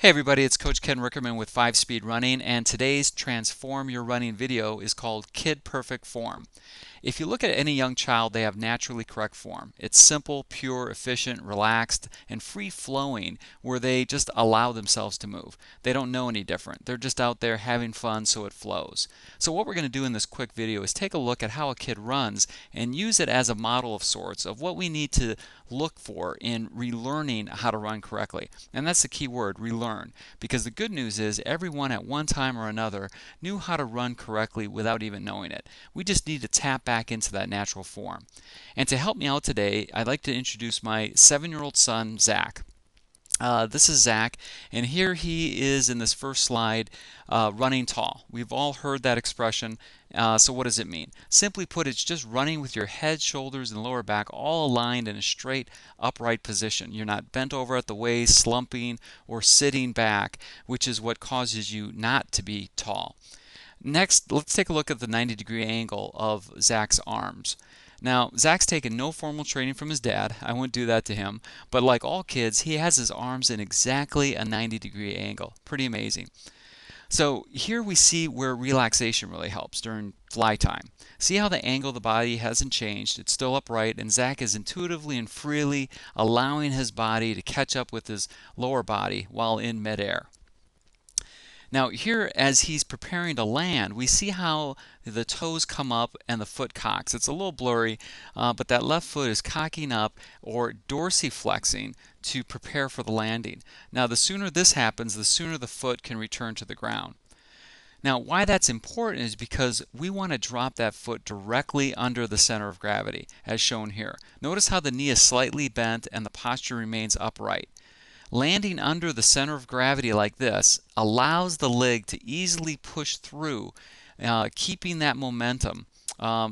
Hey everybody, it's Coach Ken Rickerman with 5 Speed Running, and today's Transform Your Running video is called Kid Perfect Form. If you look at any young child, they have naturally correct form. It's simple, pure, efficient, relaxed, and free-flowing, where they just allow themselves to move. They don't know any different. They're just out there having fun, so it flows. So what we're going to do in this quick video is take a look at how a kid runs and use it as a model of sorts of what we need to look for in relearning how to run correctly. And that's the key word, relearn. Because the good news is everyone at one time or another knew how to run correctly without even knowing it. We just need to tap back into that natural form. And to help me out today, I'd like to introduce my 7-year-old son, Zach. This is Zach, and here he is in this first slide running tall. We've all heard that expression. So what does it mean? Simply put, it's just running with your head, shoulders, and lower back all aligned in a straight, upright position. You're not bent over at the waist, slumping, or sitting back, which is what causes you not to be tall. Next, let's take a look at the 90-degree angle of Zach's arms. Now, Zach's taken no formal training from his dad. I won't do that to him. But like all kids, he has his arms in exactly a 90-degree angle. Pretty amazing. So here we see where relaxation really helps during fly time. See how the angle of the body hasn't changed. It's still upright, and Zach is intuitively and freely allowing his body to catch up with his lower body while in midair. Now here, as he's preparing to land, we see how the toes come up and the foot cocks. It's a little blurry, but that left foot is cocking up or dorsiflexing to prepare for the landing. Now the sooner this happens, the sooner the foot can return to the ground. Now why that's important is because we want to drop that foot directly under the center of gravity, as shown here. Notice how the knee is slightly bent and the posture remains upright. Landing under the center of gravity like this allows the leg to easily push through, keeping that momentum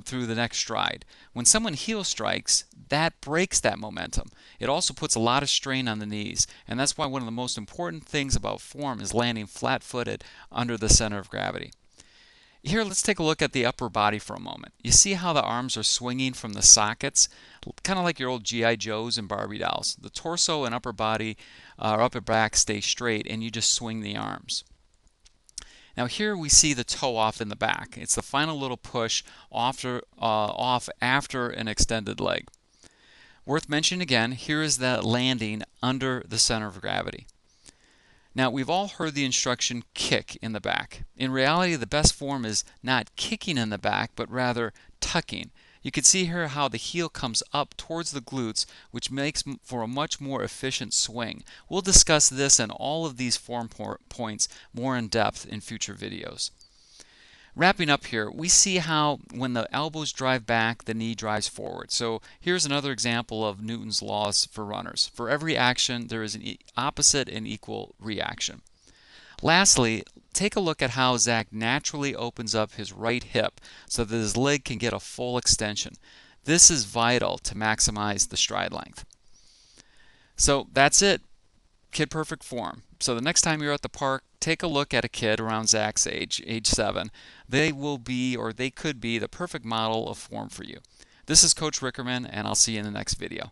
through the next stride. When someone heel strikes, that breaks that momentum. It also puts a lot of strain on the knees, and that's why one of the most important things about form is landing flat-footed under the center of gravity. Here, let's take a look at the upper body for a moment. You see how the arms are swinging from the sockets, kind of like your old G.I. Joes and Barbie dolls. The torso and upper body or upper back stay straight, and you just swing the arms. Now here we see the toe off in the back. It's the final little push off after an extended leg. Worth mentioning again, here is that landing under the center of gravity. Now, we've all heard the instruction kick in the back. In reality, the best form is not kicking in the back, but rather tucking. You can see here how the heel comes up towards the glutes, which makes for a much more efficient swing. We'll discuss this and all of these form points more in depth in future videos. Wrapping up here, we see how when the elbows drive back, the knee drives forward. So here's another example of Newton's laws for runners. For every action, there is an opposite and equal reaction. Lastly, take a look at how Zach naturally opens up his right hip so that his leg can get a full extension. This is vital to maximize the stride length. So that's it. Kid perfect form. So the next time you're at the park, take a look at a kid around Zach's age 7. They will be, or they could be, the perfect model of form for you. This is Coach Rickerman, and I'll see you in the next video.